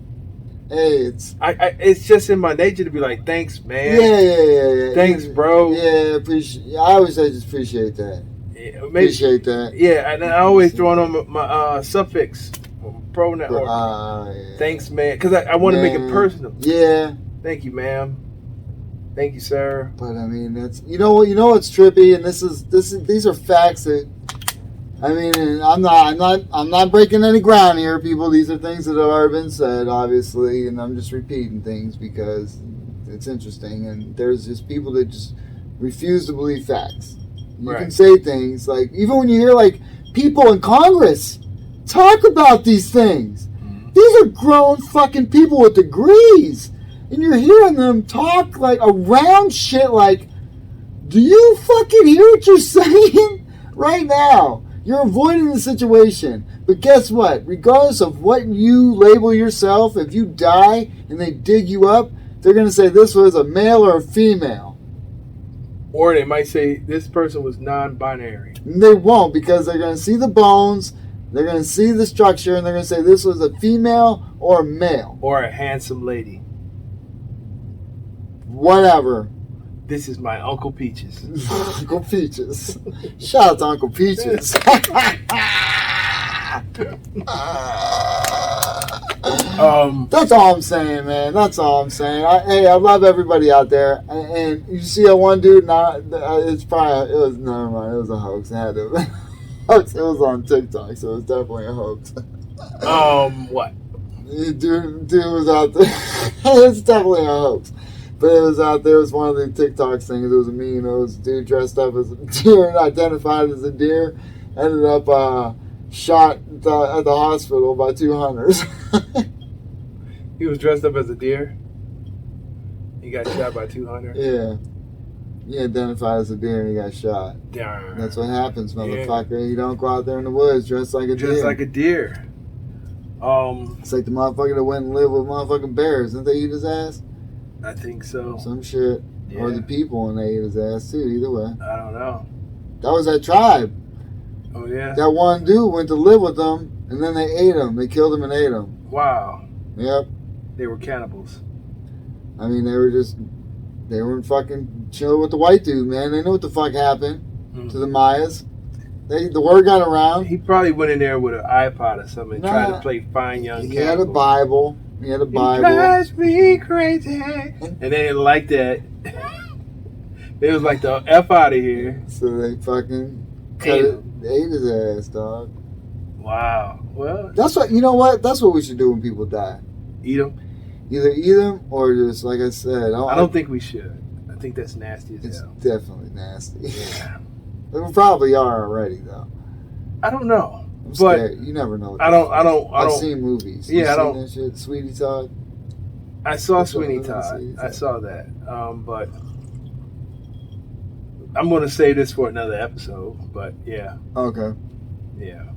Hey, it's it's just in my nature to be like, thanks, man. yeah. Thanks, bro. Yeah, appreciate. I always say just appreciate that. Yeah, Appreciate that. Yeah, and I always throw on my suffix, pronoun. Yeah. Thanks, man, because I want to make it personal. Yeah. Thank you, ma'am. Thank you, sir. But I mean, that's you know what's trippy, and these are facts that. I mean, and I'm not breaking any ground here, people. These are things that have already been said, obviously, and I'm just repeating things because it's interesting. And there's just people that just refuse to believe facts. You can say things like, even when you hear like people in Congress talk about these things, these are grown fucking people with degrees, and you're hearing them talk like around shit. Like, do you fucking hear what you're saying right now? You're avoiding the situation. But guess what? Regardless of what you label yourself, if you die and they dig you up, they're going to say this was a male or a female. Or they might say this person was non-binary. And they won't, because they're going to see the bones, they're going to see the structure, and they're going to say this was a female or a male. Or a handsome lady. Whatever. This is my Uncle Peaches. Uncle Peaches. Shout out to Uncle Peaches. That's all I'm saying, man. That's all I'm saying. I love everybody out there. And you see that one dude? Never mind. It was a hoax. It had to. It was on TikTok, so it was definitely a hoax. What? Dude was out there. It's definitely a hoax. But it was out there. It was one of the TikTok things. It was a meme. It was a dude dressed up as a deer and identified as a deer. Ended up shot at the hospital by 2 hunters. He was dressed up as a deer? He got shot by 2 hunters? Yeah. He identified as a deer and he got shot. Darn. That's what happens, motherfucker. Yeah. You don't go out there in the woods dressed like a deer. Just like a deer. It's like the motherfucker that went and lived with motherfucking bears. Didn't they eat his ass? I think so. Some shit. Yeah. Or the people and they ate his ass too, either way. I don't know. That was that tribe. Oh, yeah? That one dude went to live with them and then they ate him. They killed him and ate him. Wow. Yep. They were cannibals. I mean, they were fucking chilling with the white dude, man. They know what the fuck happened to the Mayas. The word got around. He probably went in there with an iPod or something and tried to play Fine Young Cannibal. He had a Bible. He drives me crazy. And they didn't like that. They was like, the F out of here. So they fucking ate his ass, dog. Wow. Well, that's what, you know what? That's what we should do when people die. Eat them? Either eat them or just, like I said. I don't think we should. I think that's nasty as hell. It's definitely nasty. Yeah. We probably are already, though. I don't know. I'm but scared. You never know. I've seen movies. Yeah, I don't. That shit? Sweetie Todd. I saw Sweeney Todd. I saw that. But I'm going to save this for another episode. But yeah. Okay. Yeah.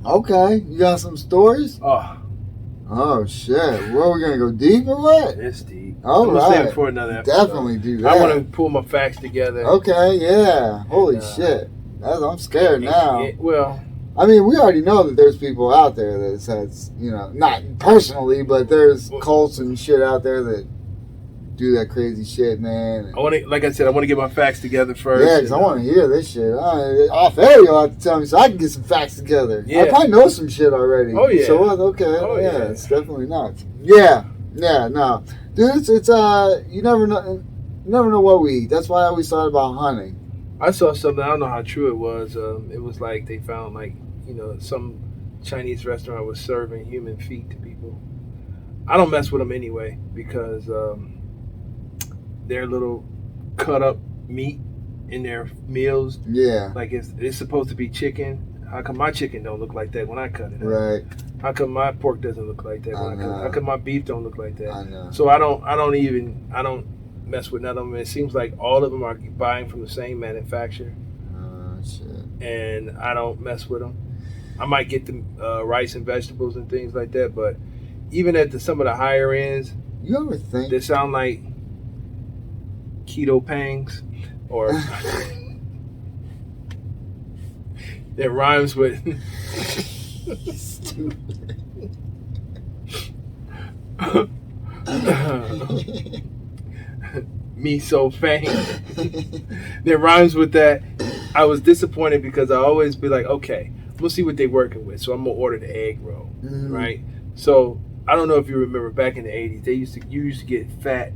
Okay. You got some stories? Oh shit. Where are we going to go, deep or what? It's deep. All I'm right. going to save it for another episode. Definitely do that. I want to pull my facts together. Okay, yeah. Holy shit. I'm scared now. Well, I mean, we already know that there's people out there that says, you know, not personally, but there's cults and shit out there that do that crazy shit, man. Like I said, I want to get my facts together first. Yeah, because I want to hear this shit. Off air, you'll have to tell me so I can get some facts together. Yeah. I probably know some shit already. Oh, yeah. So, okay. Oh, yeah. It's definitely nuts. Yeah, no. Dude, it's you never know what we eat. That's why I always thought about hunting. I saw something, I don't know how true it was. It was like they found, like, you know, some Chinese restaurant was serving human feet to people. I don't mess with them anyway because their little cut up meat in their meals. Yeah. Like it's supposed to be chicken. How come my chicken don't look like that when I cut it? Right. How come my pork doesn't look like that when I cut it? How come my beef don't look like that? I know. So I don't mess with none of them. It seems like all of them are buying from the same manufacturer. Shit. And I don't mess with them. I might get the rice and vegetables and things like that, but even at some of the higher ends, you ever think they sound like keto pangs or that rhymes with Miso fang. That rhymes with that. I was disappointed because I always be like, okay, we'll see what they're working with. So I'm gonna order the egg roll, right? So I don't know if you remember back in the '80s, you used to get fat,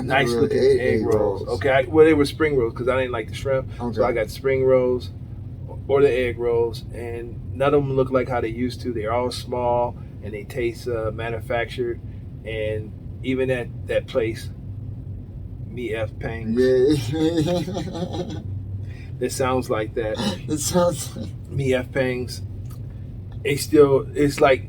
nice looking egg rolls. Okay, well they were spring rolls because I didn't like the shrimp, so I got spring rolls or the egg rolls, and none of them look like how they used to. They're all small and they taste manufactured, and even at that place, Me F Pangs. Yeah. It sounds like that. It sounds like Me F Pangs. It's like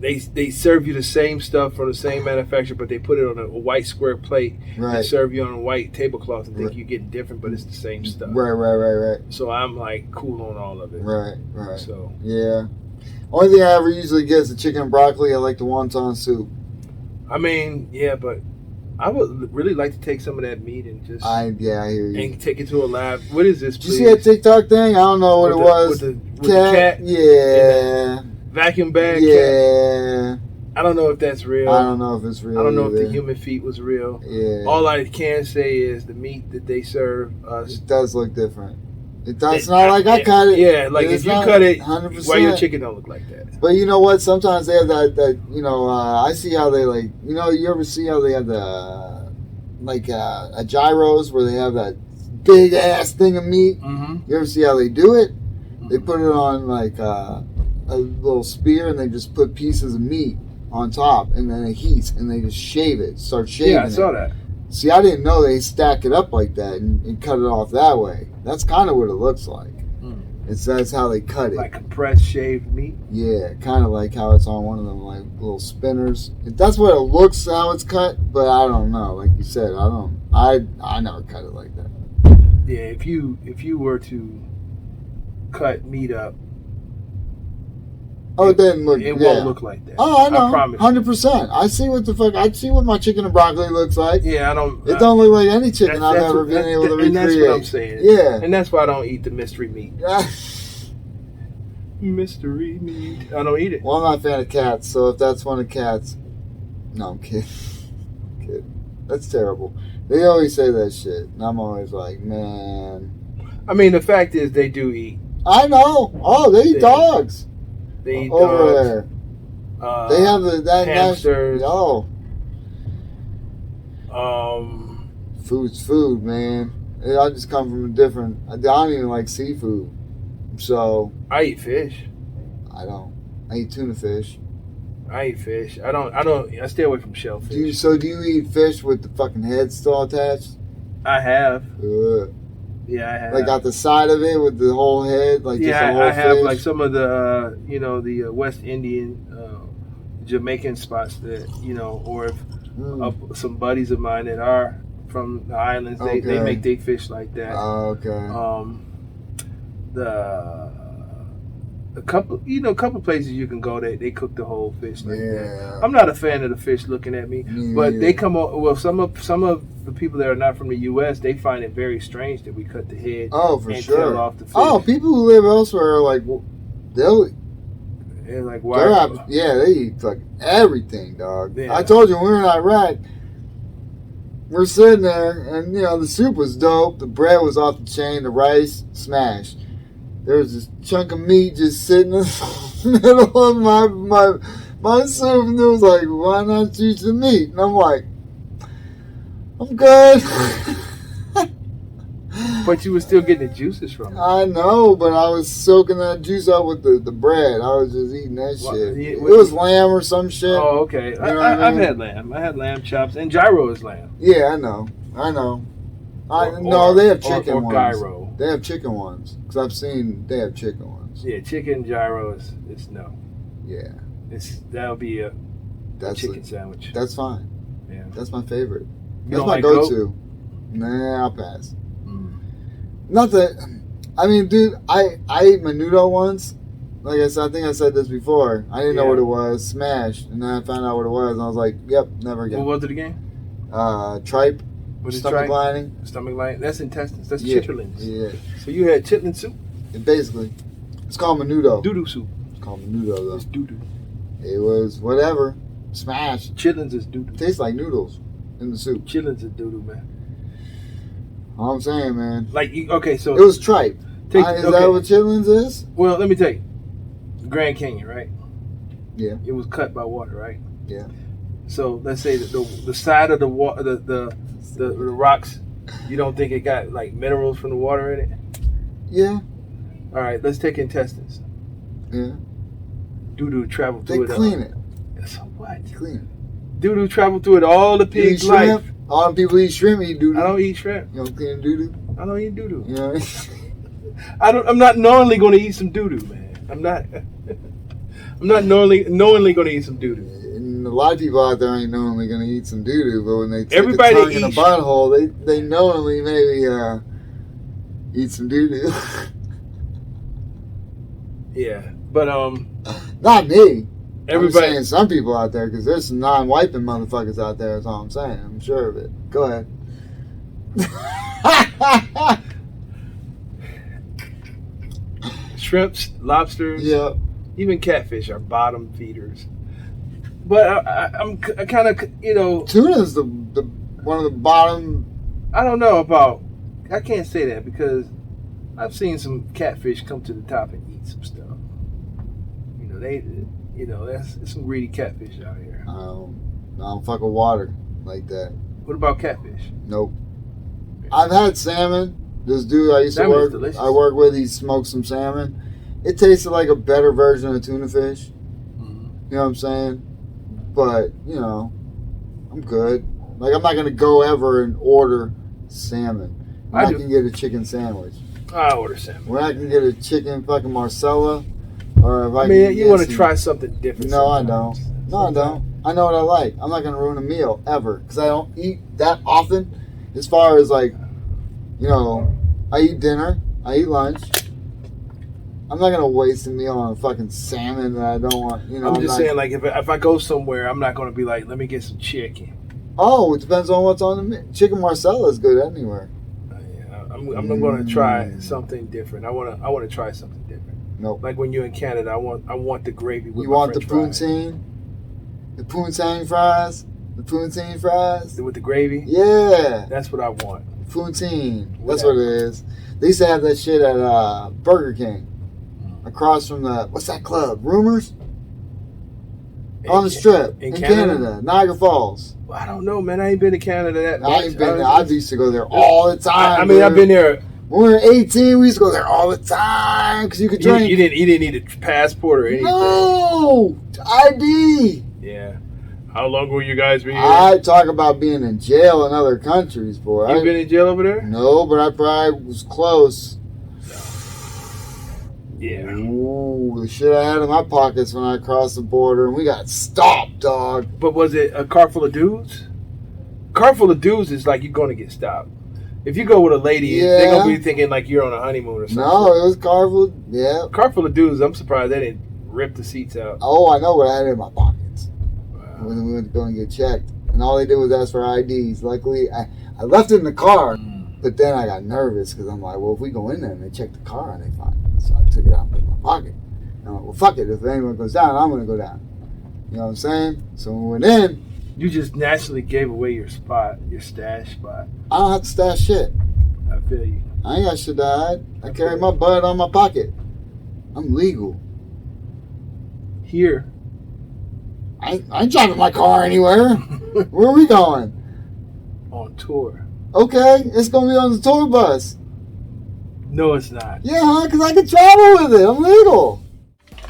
they serve you the same stuff from the same manufacturer, but they put it on a white square plate and serve you on a white tablecloth and think you're getting different, but it's the same stuff. Right. So I'm like cool on all of it. Right. So yeah. Only thing I ever usually get is the chicken and broccoli. I like the wonton soup. I mean, yeah, but I would really like to take some of that meat and just I hear you. and take it to a lab. What is this? Did you see that TikTok thing? I don't know what it was. With the cat? Yeah. Vacuum bag yeah. cat. I don't know if that's real. I don't know if it's real. I don't know either. if the human feet was real. Yeah. All I can say is the meat that they serve us. It does look different. It does. It's not like I cut it. Yeah, like if you cut it, 100%. why your chicken don't look like that? But you know what? Sometimes they have that I see how they like, you ever see how they have the, like, a gyros where they have that big ass thing of meat? Mm-hmm. You ever see how they do it? They put it on like a little spear and they just put pieces of meat on top and then it heats and they just start shaving it. Yeah, I saw that. See, I didn't know they stack it up like that and cut it off that way. That's kind of what it looks like. That's how they cut it. Like compressed shaved meat? Yeah, kind of like how it's on one of them like little spinners. That's what it looks how it's cut, but I don't know. Like you said, I never cut it like that. Yeah, if you were to cut meat up, it doesn't look. It won't look like that. Oh, I know. I promise. 100%. I see what my chicken and broccoli looks like. Yeah, I don't. It don't look like any chicken I've ever been able to recreate. And that's what I'm saying. Yeah. And that's why I don't eat the mystery meat. Mystery meat. I don't eat it. Well, I'm not a fan of cats, so if that's one of cats, no, I'm kidding. That's terrible. They always say that shit, and I'm always like, man. I mean, the fact is, they do eat. I know. Oh, they eat dogs. They eat over dogs. there. They have that hamsters. Food's food, man. I just come from a different. I don't even like seafood, so I eat fish. I don't. I eat tuna fish. I eat fish. I stay away from shellfish. Do you eat fish with the fucking head still attached? I have. Ugh. Yeah, I have. Like out the side of it with the whole head, like just a whole I have fish? like some of the the West Indian, Jamaican spots that or if some buddies of mine that are from the islands, they make their fish like that. Oh, okay. A couple places you can go they cook the whole fish like that. Yeah. I'm not a fan of the fish looking at me, but they come on. Well, some of the people that are not from the U.S. they find it very strange that we cut the head. Oh, for and sure. tail off the fish. Oh, people who live elsewhere are like, they're like, why? they eat like everything, dog. Yeah. I told you when we were in Iraq. We're sitting there, and the soup was dope. The bread was off the chain. The rice smashed. There was this chunk of meat just sitting in the middle of my soup, and it was like, why not eat the meat? And I'm like, I'm good. But you were still getting the juices from it. I know, but I was soaking that juice up with the bread. I was just eating that shit. Yeah, it was lamb or some shit. Oh, okay. I've had lamb. I had lamb chops, and gyro is lamb. Yeah, I know. No, they have chicken or ones. gyro. They have chicken ones because I've seen they have chicken ones. Yeah, chicken gyro is no. Yeah, that'll be a that's chicken sandwich. That's fine. Yeah, that's my favorite. You That's don't my like go-to. goat? Nah, I'll pass. Not that. I mean, dude, I ate menudo once. Like I said, I think I said this before. I didn't know what it was. Smashed, and then I found out what it was, and I was like, "Yep, never again." What was it again? Tripe. What is stomach tripe? lining. Stomach lining. That's intestines. That's Yeah. chitterlings. Yeah. So you had chitlin soup. Basically, it's called menudo. Doo-doo soup. It's called menudo though. It's doo-doo. It was whatever. smashed. Chitlins is doo-doo. Tastes like noodles in the soup. Chitlins is doo-doo, man. All I'm saying, man. Like, okay, so... It was tripe. Is that what chitlins is? Well, let me tell you. Grand Canyon, right? Yeah. It was cut by water, right? Yeah. So let's say that the side of the water, the rocks, you don't think it got like minerals from the water in it? Yeah. All right, let's take intestines. Yeah. Doo-doo traveled through it. They clean it. So what? Clean it. Doo-doo traveled through it all the pig's life. All the people eat shrimp eat doo-doo. I don't eat shrimp. You don't clean doo-doo? I don't eat doo-doo. You know what I mean? I'm not knowingly going to eat some doo-doo, man. I'm not knowingly going to eat some doo-doo. And a lot of people out there ain't knowingly going to eat some doo-doo, but when they take Everybody a tongue in a butthole, they knowingly maybe eat some doo-doo. Yeah, but not me. Everybody. I'm saying some people out there, because there's some non-wiping motherfuckers out there. That's all I'm saying. I'm sure of it. Go ahead. Shrimps, lobsters, Yeah. even catfish are bottom feeders. But I'm kind of, Tuna's the one of the bottom. I don't know about. I can't say that because I've seen some catfish come to the top and eat some stuff. That's some greedy catfish out here. I don't fuck with water like that. What about catfish? Nope. I've had salmon. This dude I used to Salmon's delicious. I work with, he smoked some salmon. It tasted like a better version of tuna fish. Mm-hmm. You know what I'm saying? But, I'm good. Like, I'm not going to go ever and order salmon. I can get a chicken sandwich. I order salmon. When I can get a chicken fucking Marcella, or if I you want to try something different. No, sometimes. I don't. No, I don't. I know what I like. I'm not going to ruin a meal, ever. Because I don't eat that often. As far as, like, I eat dinner. I eat lunch. I'm not going to waste a meal on a fucking salmon that I don't want. I'm just saying, like, if I go somewhere, I'm not going to be like, let me get some chicken. Oh, it depends on what's on the menu. Chicken Marcella is good anywhere. I'm going to try something different. I want to try something different. Nope. Like when you're in Canada, I want the gravy with You my want the French fries. poutine? The poutine fries? The poutine fries? With the gravy? Yeah. That's what I want. Poutine. That's what it is. They used to have that shit at Burger King. Across from what's that club? Rumors? On the Strip. In Canada. Niagara Falls. Well, I don't know, man. I ain't been to Canada that much. I ain't been there. I used to go there all the time. I mean, I've been there. When we were 18, we used to go there all the time because you could drink. You didn't need a passport or anything. No! ID! Yeah. How long will you guys be here? I talk about being in jail in other countries, boy. You been in jail over there? No, but I probably was close. Yeah. Ooh, the shit I had in my pockets when I crossed the border, and we got stopped, dog. But was it a car full of dudes? Car full of dudes is like you're going to get stopped. If you go with a lady, they're going to be thinking like you're on a honeymoon or something. No, it was car full. Yeah. Car full of dudes, I'm surprised they didn't rip the seats out. Oh, I know what I had in my pockets. Wow. When we went to go and get checked. And all they did was ask for IDs. Luckily, I left it in the car, but then I got nervous because I'm like, well, if we go in there and they check the car and they find it. So I took it out and put it in my pocket. And I'm like, well, fuck it. If anyone goes down, I'm going to go down. You know what I'm saying? So when we went in. You just naturally gave away your spot, your stash spot. I don't have to stash shit. I feel you. I ain't got shit to hide. I carry my bud on my pocket. I'm legal. Here. I ain't driving my car anywhere. Where are we going? On tour. Okay, it's going to be on the tour bus. No, it's not. Yeah, because I can travel with it. I'm legal.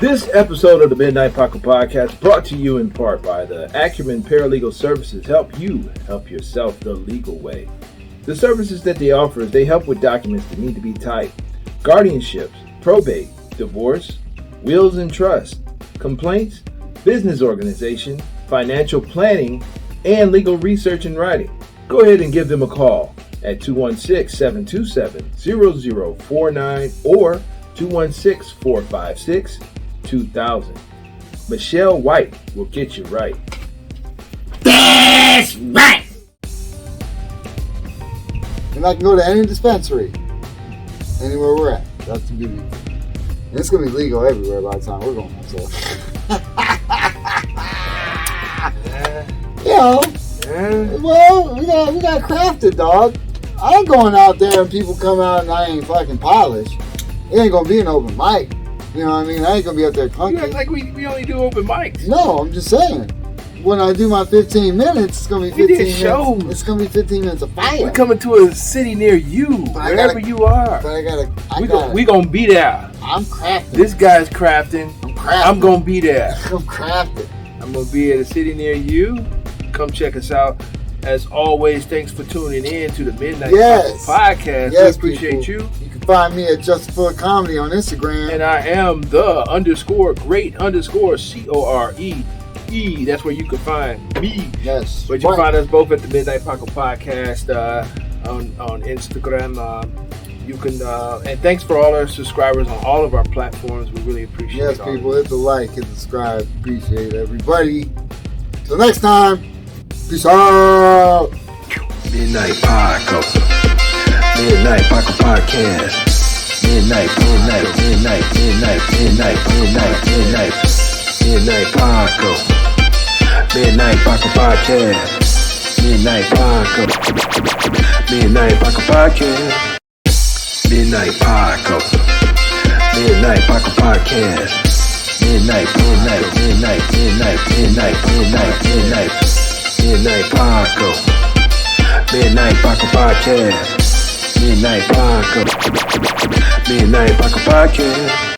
This episode of the Midnight Paco Podcast brought to you in part by the Acumen Paralegal Services help you help yourself the legal way. The services that they offer is they help with documents that need to be typed, guardianships, probate, divorce, wills and trust, complaints, business organization, financial planning, and legal research and writing. Go ahead and give them a call at 216-727-0049 or 216-456-2000. Michelle White will get you right. That's right! And I can go to any dispensary. Anywhere we're at. That's the beauty. And it's going to be legal everywhere by the time we're going. So. Well, we got crafted, dog. I ain't going out there and people come out and I ain't fucking polished. It ain't gonna be an open mic. You know what I mean? I ain't gonna be out there clunky. You act like we only do open mics. No, I'm just saying. When I do my 15 minutes, it's gonna be 15 minutes. Shows. It's gonna be 15 minutes of fire. We're coming to a city near you, wherever you are. But we gonna be there. I'm crafting. This guy's crafting. I'm gonna be there. I'm crafting. I'm gonna be at a city near you. Come check us out. As always, thanks for tuning in to the Midnight Paco Podcast. Yes, we appreciate people. you. You can find me at Just Full Comedy on Instagram. And I am the _great_CORE. That's where you can find me. Yes. But you can find us both at the Midnight Paco Podcast on Instagram. You can and thanks for all our subscribers on all of our platforms. We really appreciate it. Yes, people, hit the like, hit the subscribe. Appreciate everybody. Till next time. Peace out. Midnight Paco. Midnight Paco Podcast. Midnight Paco. Midnight Paco Podcast. Midnight Paco. Midnight Paco Podcast. Midnight Paco. Midnight Paco Podcast. Midnight Paco. Midnight Paco Podcast. Midnight Paco. Midnight Paco Podcast.